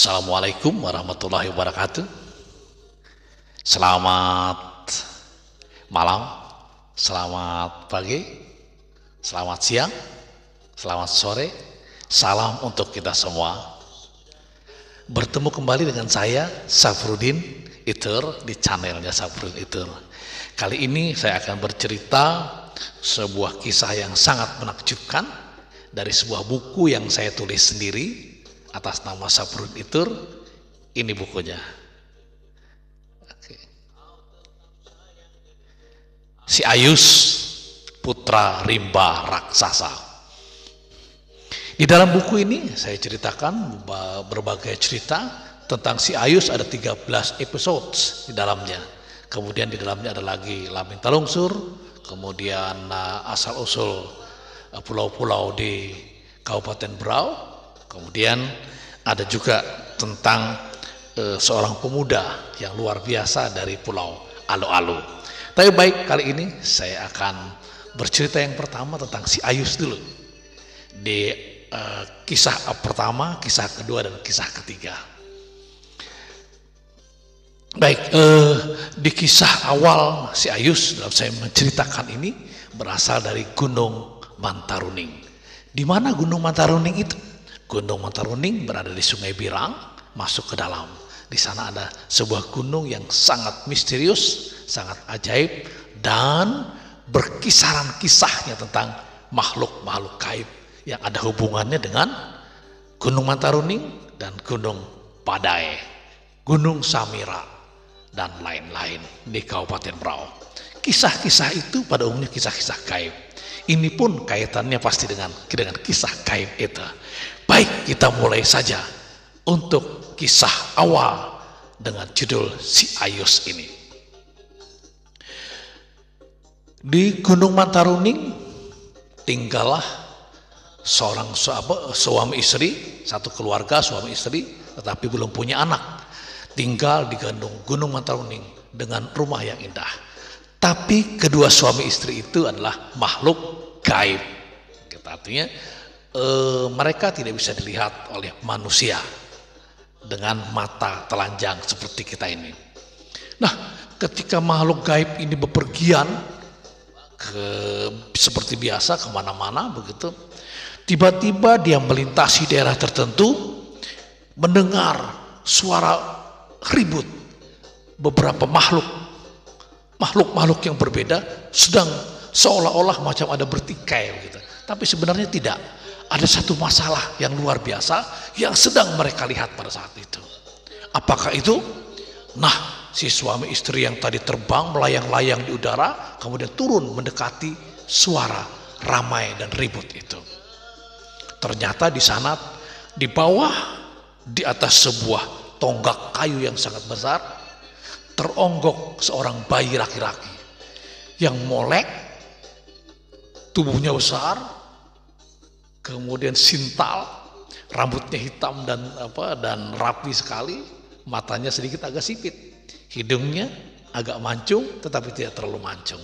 Assalamualaikum warahmatullahi wabarakatuh. Selamat malam, selamat pagi, selamat siang, selamat sore. Salam untuk kita semua. Bertemu kembali dengan saya Safruddin Itur di channelnya Safruddin Itur. Kali ini saya akan bercerita sebuah kisah yang sangat menakjubkan dari sebuah buku yang saya tulis sendiri atas nama Safruddin Itur. Ini bukunya. Oke. Si Ayus, putra rimba raksasa. Di dalam buku ini saya ceritakan berbagai cerita tentang si Ayus. Ada 13 episodes di dalamnya. Kemudian di dalamnya ada lagi Laming Talungsur, kemudian asal-usul pulau-pulau di Kabupaten Berau. Kemudian ada juga tentang seorang pemuda yang luar biasa dari Pulau Alu-Alu. Tapi baik, kali ini saya akan bercerita yang pertama tentang si Ayus dulu. Di kisah pertama, kisah kedua, dan kisah ketiga. Baik, di kisah awal si Ayus dalam saya menceritakan ini berasal dari Gunung Mantaruning. Di mana Gunung Mantaruning itu? Gunung Mantaruning berada di Sungai Birang, masuk ke dalam. Di sana ada sebuah gunung yang sangat misterius, sangat ajaib, dan berkisaran kisahnya tentang makhluk-makhluk gaib yang ada hubungannya dengan Gunung Mantaruning dan Gunung Padae, Gunung Samira, dan lain-lain di Kabupaten Berau. Kisah-kisah itu pada umumnya kisah-kisah gaib. Ini pun kaitannya pasti dengan kisah gaib itu. Baik, kita mulai saja untuk kisah awal dengan judul si Ayus ini. Di Gunung Mantaruning tinggallah seorang suami istri, satu keluarga suami istri, tetapi belum punya anak. Tinggal di Gunung Mantaruning dengan rumah yang indah. Tapi kedua suami istri itu adalah makhluk gaib. Artinya mereka tidak bisa dilihat oleh manusia dengan mata telanjang seperti kita ini. Nah, ketika makhluk gaib ini bepergian seperti biasa kemana-mana begitu, tiba-tiba dia melintasi daerah tertentu, mendengar suara ribut. Beberapa makhluk yang berbeda sedang seolah-olah macam ada bertikai begitu. Tapi sebenarnya tidak. Ada satu masalah yang luar biasa yang sedang mereka lihat pada saat itu. Apakah itu? Nah, si suami istri yang tadi terbang melayang-layang di udara kemudian turun mendekati suara ramai dan ribut itu. Ternyata di sana, di bawah, di atas sebuah tonggak kayu yang sangat besar, teronggok seorang bayi laki-laki yang molek, tubuhnya besar, kemudian sintal, rambutnya hitam dan rapi sekali, matanya sedikit agak sipit, hidungnya agak mancung tetapi tidak terlalu mancung.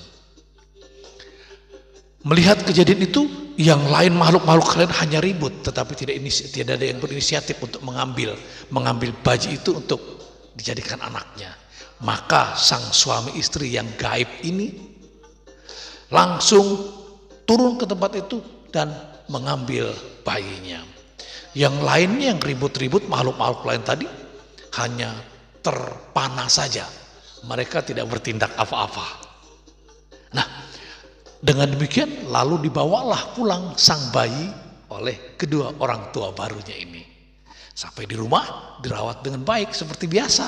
Melihat kejadian itu, yang lain makhluk-makhluk lain hanya ribut, tetapi tidak ada yang berinisiatif untuk mengambil bayi itu untuk dijadikan anaknya. Maka sang suami istri yang gaib ini langsung turun ke tempat itu dan mengambil bayinya. Yang lainnya yang ribut-ribut, makhluk-makhluk lain tadi hanya terpana saja. Mereka tidak bertindak apa-apa. Nah, dengan demikian lalu dibawalah pulang sang bayi oleh kedua orang tua barunya ini. Sampai di rumah dirawat dengan baik seperti biasa.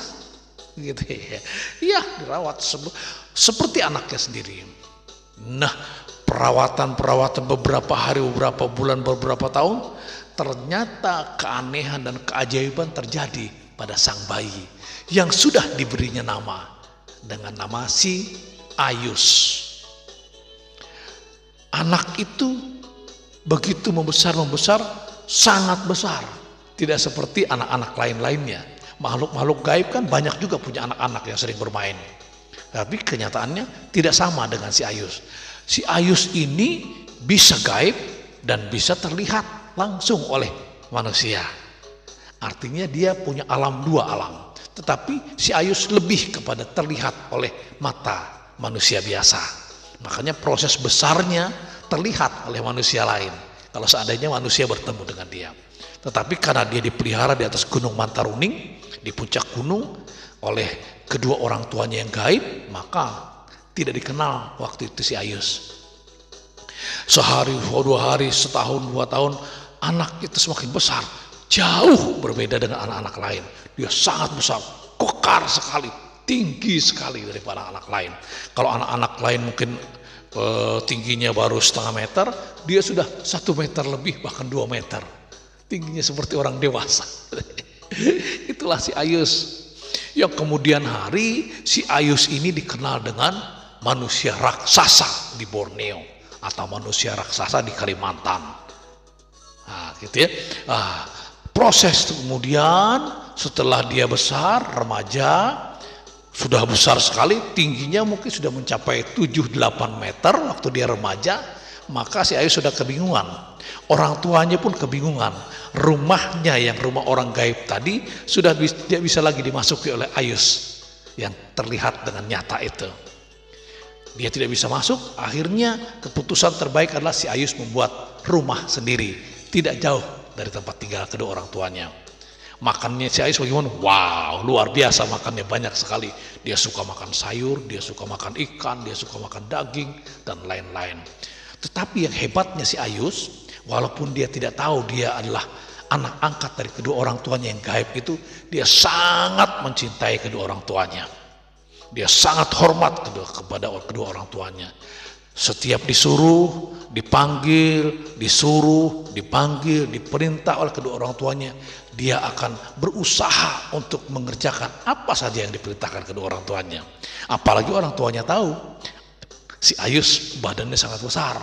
Gitu ya. Iya, dirawat seperti anaknya sendiri. Nah, perawatan beberapa hari, beberapa bulan, beberapa tahun, ternyata keanehan dan keajaiban terjadi pada sang bayi yang sudah diberinya nama dengan nama si Ayus. Anak itu begitu membesar, sangat besar, tidak seperti anak-anak lain-lainnya. Makhluk-makhluk gaib kan banyak juga punya anak-anak yang sering bermain, tapi kenyataannya tidak sama dengan si Ayus. Si Ayus ini bisa gaib dan bisa terlihat langsung oleh manusia. Artinya dia punya alam, dua alam. Tetapi si Ayus lebih kepada terlihat oleh mata manusia biasa. Makanya proses besarnya terlihat oleh manusia lain kalau seandainya manusia bertemu dengan dia. Tetapi karena dia dipelihara di atas Gunung Mantaruning, di puncak gunung, oleh kedua orang tuanya yang gaib, maka tidak dikenal waktu itu si Ayus. Sehari, 2 hari, setahun, 2 tahun, anak itu semakin besar, jauh berbeda dengan anak-anak lain. Dia sangat besar, kekar sekali, tinggi sekali daripada anak lain. Kalau anak-anak lain mungkin tingginya baru setengah meter, dia sudah 1 meter lebih, bahkan 2 meter. Tingginya seperti orang dewasa. Itulah si Ayus. Yang kemudian hari si Ayus ini dikenal dengan manusia raksasa di Borneo atau manusia raksasa di Kalimantan. Nah, gitu ya. Proses kemudian setelah dia besar, remaja, sudah besar sekali, tingginya mungkin sudah mencapai 7-8 meter waktu dia remaja, maka si Ayus sudah kebingungan. Orang tuanya pun kebingungan. Rumahnya yang rumah orang gaib tadi sudah tidak bisa lagi dimasuki oleh Ayus yang terlihat dengan nyata itu. Dia tidak bisa masuk, akhirnya keputusan terbaik adalah si Ayus membuat rumah sendiri, tidak jauh dari tempat tinggal kedua orang tuanya. Makannya si Ayus bagaimana? Wow, luar biasa makannya, banyak sekali. Dia suka makan sayur, dia suka makan ikan, dia suka makan daging, dan lain-lain. Tetapi yang hebatnya si Ayus, walaupun dia tidak tahu dia adalah anak angkat dari kedua orang tuanya yang gaib itu, dia sangat mencintai kedua orang tuanya. Dia sangat hormat kepada kedua orang tuanya. Setiap disuruh, dipanggil, disuruh, dipanggil, diperintah oleh kedua orang tuanya, dia akan berusaha untuk mengerjakan apa saja yang diperintahkan kedua orang tuanya. Apalagi orang tuanya tahu si Ayus badannya sangat besar,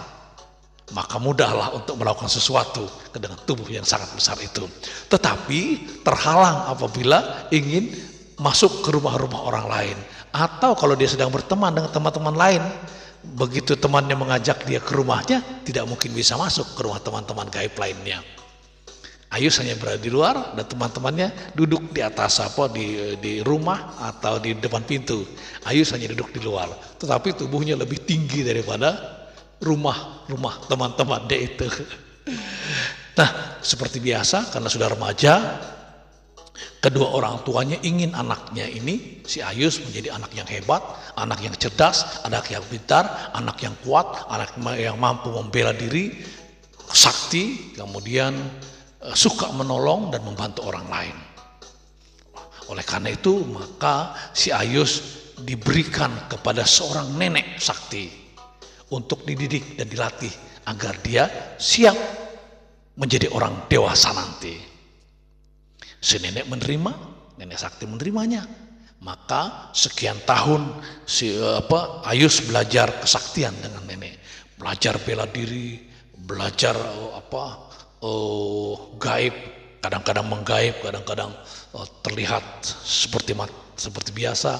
maka mudahlah untuk melakukan sesuatu dengan tubuh yang sangat besar itu. Tetapi terhalang apabila ingin masuk ke rumah-rumah orang lain, atau kalau dia sedang berteman dengan teman-teman lain, begitu temannya mengajak dia ke rumahnya, tidak mungkin bisa masuk ke rumah teman-teman gaib lainnya. Ayus hanya berada di luar dan teman-temannya duduk di atas di rumah atau di depan pintu. Ayus hanya duduk di luar, tetapi tubuhnya lebih tinggi daripada rumah teman-teman dia itu. Nah, seperti biasa karena sudah remaja, kedua orang tuanya ingin anaknya ini, si Ayus, menjadi anak yang hebat, anak yang cerdas, anak yang pintar, anak yang kuat, anak yang mampu membela diri, sakti, kemudian suka menolong dan membantu orang lain. Oleh karena itu, maka si Ayus diberikan kepada seorang nenek sakti untuk dididik dan dilatih agar dia siap menjadi orang dewasa nanti. Si nenek menerima, nenek sakti menerimanya. Maka sekian tahun si Ayus belajar kesaktian dengan nenek, belajar bela diri, belajar gaib, kadang-kadang menggaib, kadang-kadang terlihat seperti biasa,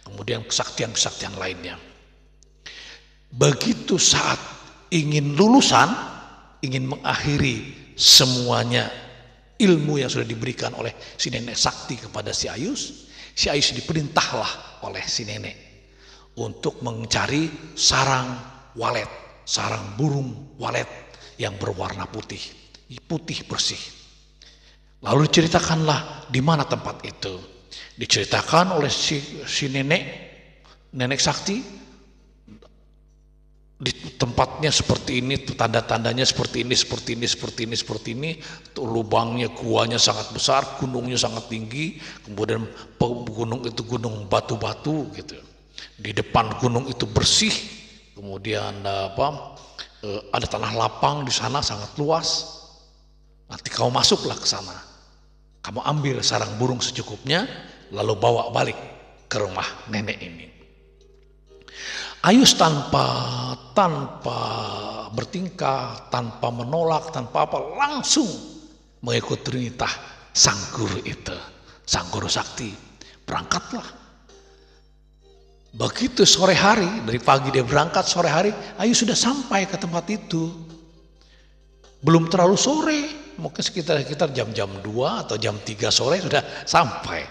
kemudian kesaktian-kesaktian lainnya. Begitu saat ingin lulusan, ingin mengakhiri semuanya ilmu yang sudah diberikan oleh si nenek sakti kepada si Ayus diperintahlah oleh si nenek untuk mencari sarang walet, sarang burung walet yang berwarna putih bersih. Lalu diceritakanlah di mana tempat itu. Diceritakan oleh si nenek sakti. Di tempatnya seperti ini, tanda-tandanya seperti ini, lubangnya, guanya sangat besar, gunungnya sangat tinggi, kemudian gunung itu gunung batu-batu gitu. Di depan gunung itu bersih, kemudian ada tanah lapang di sana sangat luas. Nanti kamu masuklah ke sana, kamu ambil sarang burung secukupnya, lalu bawa balik ke rumah nenek ini. Ayus tanpa bertingkah, tanpa menolak, tanpa apa, langsung mengikuti perintah sang guru itu, sang guru sakti. Berangkatlah. Begitu sore hari, dari pagi dia berangkat, sore hari Ayus sudah sampai ke tempat itu. Belum terlalu sore, mungkin sekitar jam-jam 2 atau jam 3 sore sudah sampai.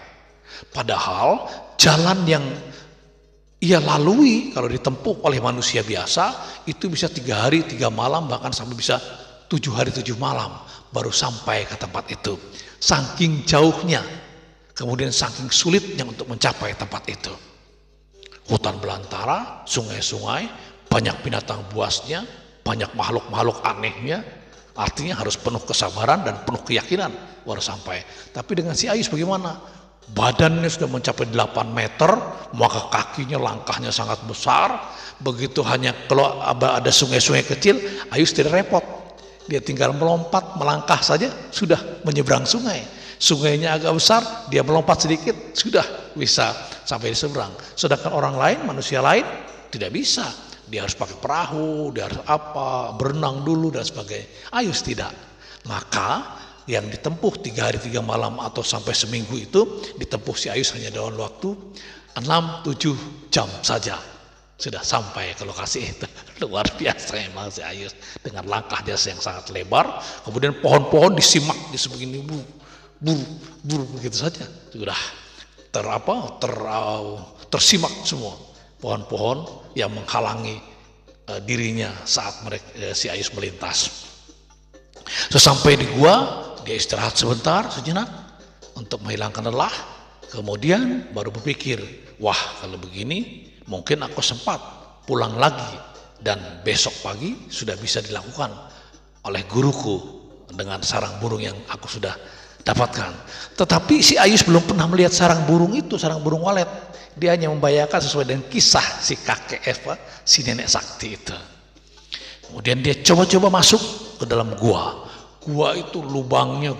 Padahal jalan yang ia lalui kalau ditempuh oleh manusia biasa itu bisa 3 hari 3 malam, bahkan sampai bisa 7 hari 7 malam baru sampai ke tempat itu. Saking jauhnya, kemudian saking sulitnya untuk mencapai tempat itu. Hutan belantara, sungai-sungai, banyak binatang buasnya, banyak makhluk-makhluk anehnya. Artinya harus penuh kesabaran dan penuh keyakinan baru sampai. Tapi dengan si Ayus bagaimana? Badannya sudah mencapai 8 meter, maka kakinya, langkahnya sangat besar. Begitu hanya kalau ada sungai-sungai kecil, Ayus tidak repot. Dia tinggal melompat, melangkah saja sudah menyeberang sungai. Sungainya agak besar, dia melompat sedikit sudah bisa sampai di seberang. Sedangkan orang lain, manusia lain tidak bisa. Dia harus pakai perahu, dia harus berenang dulu dan sebagainya. Ayus tidak. Maka yang ditempuh 3 hari 3 malam atau sampai seminggu itu ditempuh si Ayus hanya dalam waktu 6-7 jam saja sudah sampai ke lokasi itu. Luar biasa memang si Ayus dengan langkah dia yang sangat lebar. Kemudian pohon-pohon disimak di sebegini buru begitu saja sudah tersimak semua pohon-pohon yang menghalangi dirinya saat si Ayus melintas. Sesampai di gua, dia istirahat sebentar sejenak untuk menghilangkan lelah. Kemudian baru berpikir, wah kalau begini mungkin aku sempat pulang lagi dan besok pagi sudah bisa dilakukan oleh guruku dengan sarang burung yang aku sudah dapatkan. Tetapi si Ayus belum pernah melihat sarang burung itu, sarang burung walet. Dia hanya membayangkan sesuai dengan kisah si kakek si nenek sakti itu. Kemudian dia coba-coba masuk ke dalam gua. Gua itu lubangnya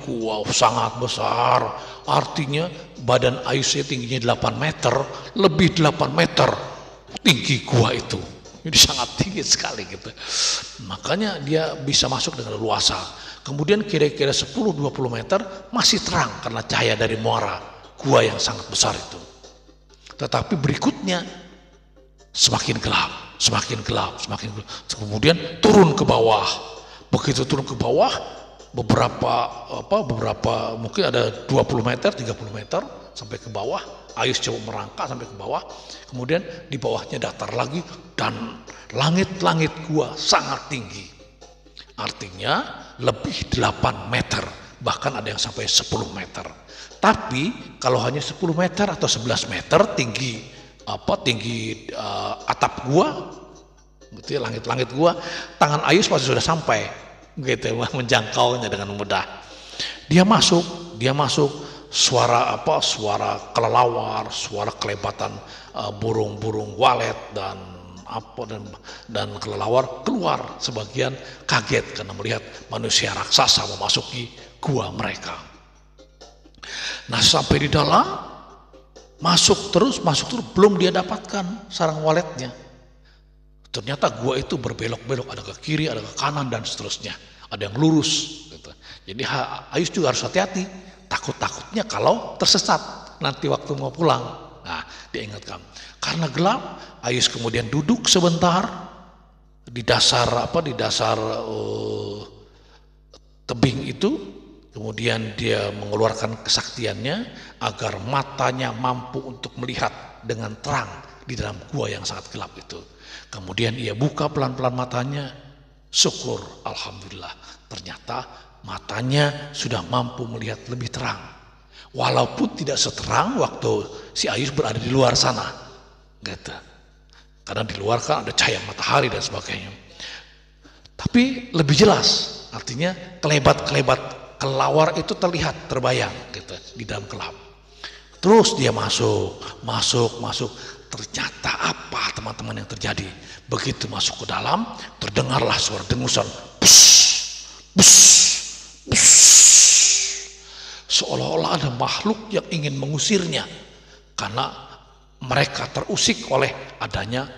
sangat besar. Artinya badan Ayusnya tingginya 8 meter, lebih 8 meter tinggi gua itu. Jadi sangat tinggi sekali gitu. Makanya dia bisa masuk dengan leluasa. Kemudian kira-kira 10-20 meter masih terang karena cahaya dari muara gua yang sangat besar itu. Tetapi berikutnya semakin gelap. Kemudian turun ke bawah. Begitu turun ke bawah, beberapa mungkin ada 20 meter, 30 meter sampai ke bawah. Ayus coba merangkak sampai ke bawah. Kemudian di bawahnya datar lagi dan langit-langit gua sangat tinggi. Artinya lebih 8 meter, bahkan ada yang sampai 10 meter. Tapi kalau hanya 10 meter atau 11 meter tinggi atap gua, gitu ya, langit-langit gua, tangan Ayus pasti sudah sampai, gitu, menjangkaunya dengan mudah. Dia masuk, suara kelelawar, suara kelebatan burung-burung walet dan kelelawar keluar, sebagian kaget karena melihat manusia raksasa memasuki gua mereka. Nah sampai di dalam masuk terus belum dia dapatkan sarang waletnya. Ternyata gua itu berbelok-belok, ada ke kiri, ada ke kanan dan seterusnya, ada yang lurus gitu. Jadi Ayus juga harus hati-hati, takutnya kalau tersesat nanti waktu mau pulang. Nah diingatkan, karena gelap Ayus kemudian duduk sebentar di dasar tebing itu. Kemudian dia mengeluarkan kesaktiannya agar matanya mampu untuk melihat dengan terang di dalam gua yang sangat gelap itu. Kemudian ia buka pelan-pelan matanya. Syukur, alhamdulillah, ternyata matanya sudah mampu melihat lebih terang. Walaupun tidak seterang waktu si Ayus berada di luar sana, gitu. Karena di luar kan ada cahaya matahari dan sebagainya. Tapi lebih jelas, artinya kelebat kelelawar itu terbayang gitu di dalam gelap. Terus dia masuk. Ternyata apa teman-teman yang terjadi? Begitu masuk ke dalam, terdengarlah suara dengusan, seolah-olah ada makhluk yang ingin mengusirnya, karena mereka terusik oleh adanya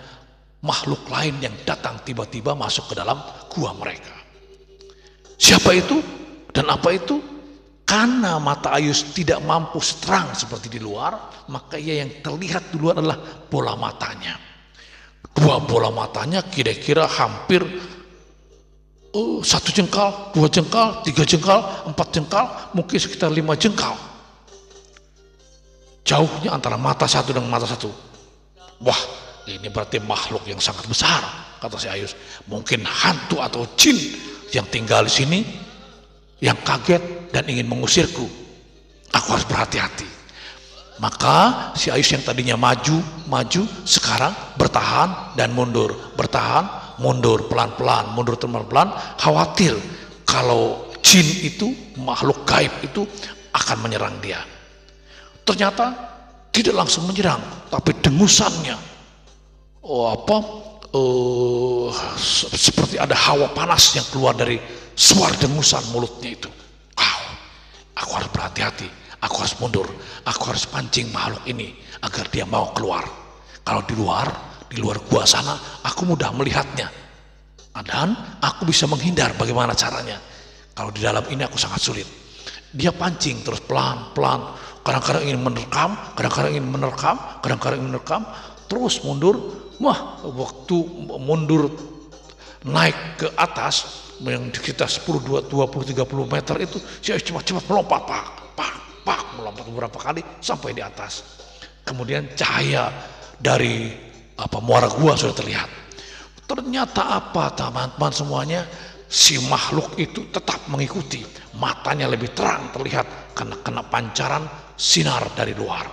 makhluk lain yang datang tiba-tiba masuk ke dalam gua mereka. Siapa itu? Dan apa itu? Karena mata Ayus tidak mampu seterang seperti di luar, maka ia yang terlihat di luar adalah bola matanya. Dua bola matanya kira-kira hampir 1 jengkal, 2 jengkal, 3 jengkal, 4 jengkal, mungkin sekitar 5 jengkal. Jauhnya antara mata satu dengan mata satu. Wah, ini berarti makhluk yang sangat besar, kata si Ayus. Mungkin hantu atau jin yang tinggal di sini, yang kaget dan ingin mengusirku. Aku harus berhati-hati. Maka si Ayus yang tadinya maju, sekarang bertahan dan mundur, bertahan, mundur, pelan-pelan, mundur pelan-pelan, khawatir kalau jin itu, makhluk gaib itu akan menyerang dia. Ternyata tidak langsung menyerang, tapi dengusannya, seperti ada hawa panas yang keluar dari suara dengusan mulutnya itu. Aku harus berhati-hati, aku harus mundur, aku harus pancing makhluk ini agar dia mau keluar. Kalau di luar gua sana, aku mudah melihatnya, dan aku bisa menghindar. Bagaimana caranya? Kalau di dalam ini aku sangat sulit. Dia pancing terus pelan-pelan. Kadang-kadang ingin menerkam, kadang-kadang ingin menerkam, kadang-kadang ingin menerkam, terus mundur. Wah, waktu mundur naik ke atas yang sekitar 10, 20, 30 meter itu, saya cepat-cepat melompat, melompat beberapa kali sampai di atas. Kemudian cahaya dari muara gua sudah terlihat. Ternyata apa, teman-teman semuanya? Si makhluk itu tetap mengikuti, matanya lebih terang terlihat karena kena pancaran sinar dari luar.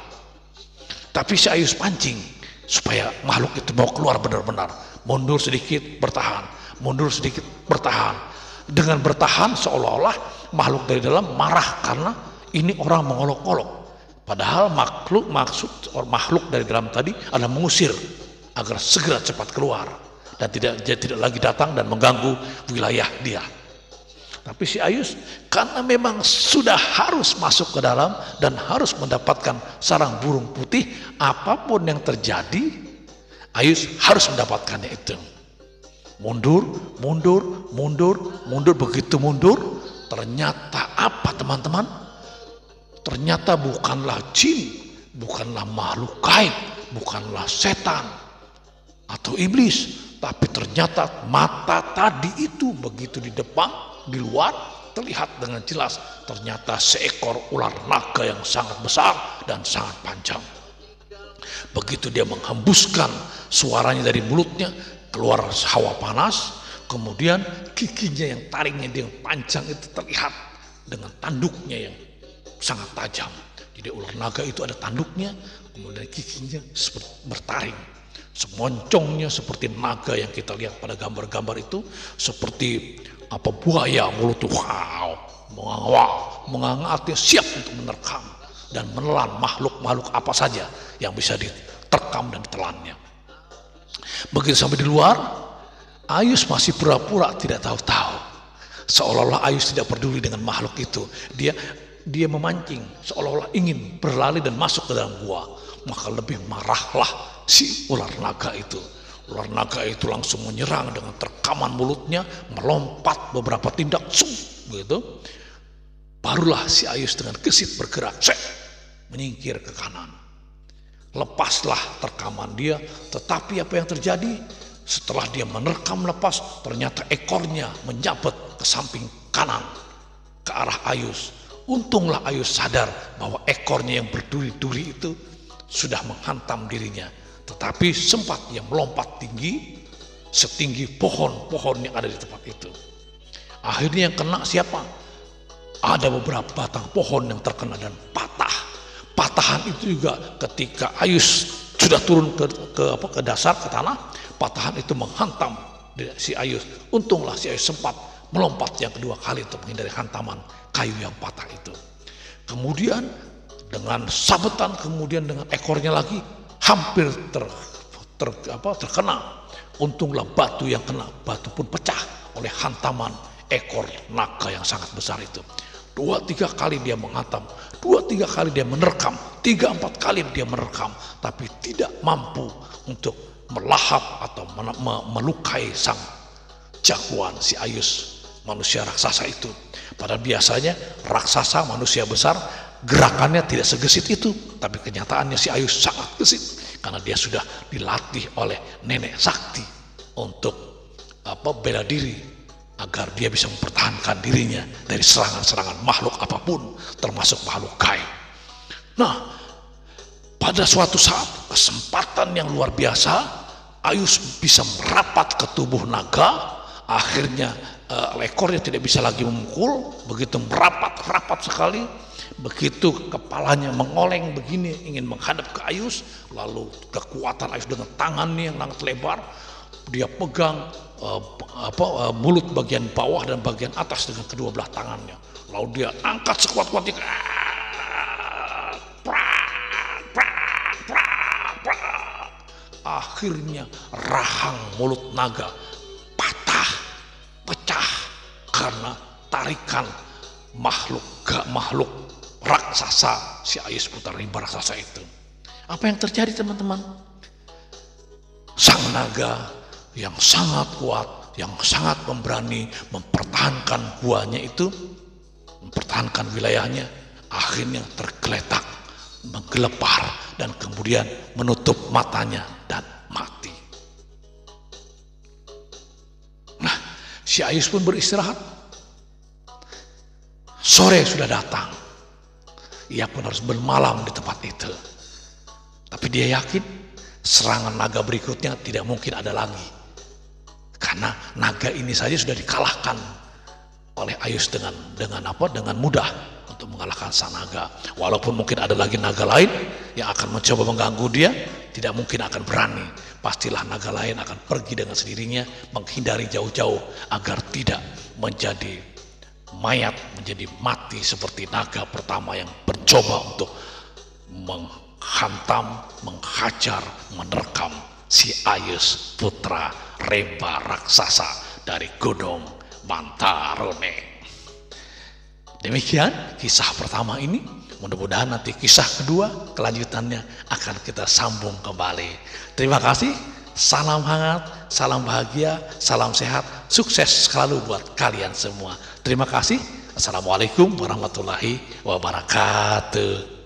Tapi si Ayus pancing supaya makhluk itu mau keluar benar-benar. Mundur sedikit, bertahan, mundur sedikit, bertahan. Dengan bertahan seolah-olah makhluk dari dalam marah karena ini orang mengolok-olok. Padahal makhluk dari dalam tadi adalah mengusir agar segera cepat keluar dan tidak lagi datang dan mengganggu wilayah dia. Tapi si Ayus karena memang sudah harus masuk ke dalam dan harus mendapatkan sarang burung putih, apapun yang terjadi, Ayus harus mendapatkannya itu. Mundur, begitu mundur, ternyata apa, teman-teman? Ternyata bukanlah jin, bukanlah makhluk gaib, bukanlah setan atau iblis, tapi ternyata mata tadi itu begitu di depan, di luar terlihat dengan jelas, ternyata seekor ular naga yang sangat besar dan sangat panjang. Begitu dia menghembuskan suaranya dari mulutnya, keluar hawa panas, kemudian giginya yang taringnya yang panjang itu terlihat dengan tanduknya yang sangat tajam. Jadi ular naga itu ada tanduknya, kemudian giginya seperti bertaring. Semoncongnya seperti naga yang kita lihat pada gambar-gambar itu, seperti buaya mulut menganga-nganga, siap untuk menerkam dan menelan makhluk-makhluk apa saja yang bisa diterkam dan ditelannya. Begitu sampai di luar, Ayus masih pura-pura tidak tahu-tahu, seolah-olah Ayus tidak peduli dengan makhluk itu. Dia memancing seolah-olah ingin berlari dan masuk ke dalam gua. Maka lebih marahlah si ular naga itu. Ular naga itu langsung menyerang dengan terkaman mulutnya, melompat beberapa tindak, begitu. Barulah si Ayus dengan gesit bergerak, menyingkir ke kanan. Lepaslah terkaman dia, tetapi apa yang terjadi? Setelah dia menerkam lepas, ternyata ekornya menjabat ke samping kanan, ke arah Ayus. Untunglah Ayus sadar bahwa ekornya yang berduri-duri itu sudah menghantam dirinya, tetapi sempat dia melompat tinggi, setinggi pohon-pohon yang ada di tempat itu. Akhirnya yang kena siapa? Ada beberapa batang pohon yang terkena dan patah. Patahan itu juga ketika Ayus sudah turun ke dasar, ke tanah, patahan itu menghantam si Ayus. Untunglah si Ayus sempat melompat yang kedua kali untuk menghindari hantaman kayu yang patah itu. Kemudian dengan sabetan, kemudian dengan ekornya lagi hampir terkena. Untunglah batu yang kena, batu pun pecah oleh hantaman ekor naga yang sangat besar itu. 2-3 kali dia menghantam, 2-3 kali dia menerkam, 3-4 kali dia menerkam, tapi tidak mampu untuk melahap atau melukai sang jagoan si Ayus, manusia raksasa itu. Padahal biasanya raksasa manusia besar gerakannya tidak segesit itu, tapi kenyataannya si Ayus sangat gesit karena dia sudah dilatih oleh nenek sakti untuk bela diri agar dia bisa mempertahankan dirinya dari serangan-serangan makhluk apapun, termasuk makhluk gaib. Nah, pada suatu saat kesempatan yang luar biasa, Ayus bisa merapat ke tubuh naga. Akhirnya ekornya tidak bisa lagi memukul, begitu merapat sekali. Begitu kepalanya mengoleng begini ingin menghadap ke Ayus, lalu kekuatan Ayus dengan tangannya yang sangat lebar, dia pegang mulut bagian bawah dan bagian atas dengan kedua belah tangannya, lalu dia angkat sekuat-kuatnya, akhirnya rahang mulut naga pecah karena tarikan makhluk raksasa, si Ayus putar rimba raksasa itu. Apa yang terjadi teman-teman? Sang naga yang sangat kuat, yang sangat memberani mempertahankan guanya itu, mempertahankan wilayahnya, akhirnya tergeletak, menggelepar, dan kemudian menutup matanya dan mati. Nah, si Ayus pun beristirahat. Sore sudah datang. Ia pun harus bermalam di tempat itu. Tapi dia yakin serangan naga berikutnya tidak mungkin ada lagi. Karena naga ini saja sudah dikalahkan oleh Ayus dengan mudah untuk mengalahkan sang naga. Walaupun mungkin ada lagi naga lain yang akan mencoba mengganggu dia, tidak mungkin akan berani. Pastilah naga lain akan pergi dengan sendirinya, menghindari jauh-jauh agar tidak menjadi mayat, menjadi mati seperti naga pertama yang mencoba untuk menghantam, menghajar, menerkam si Ayus putra rimba raksasa dari Gunung Mantarune. Demikian kisah pertama ini. Mudah-mudahan nanti kisah kedua kelanjutannya akan kita sambung kembali. Terima kasih. Salam hangat, salam bahagia, salam sehat, sukses selalu buat kalian semua. Terima kasih. Assalamualaikum warahmatullahi wabarakatuh.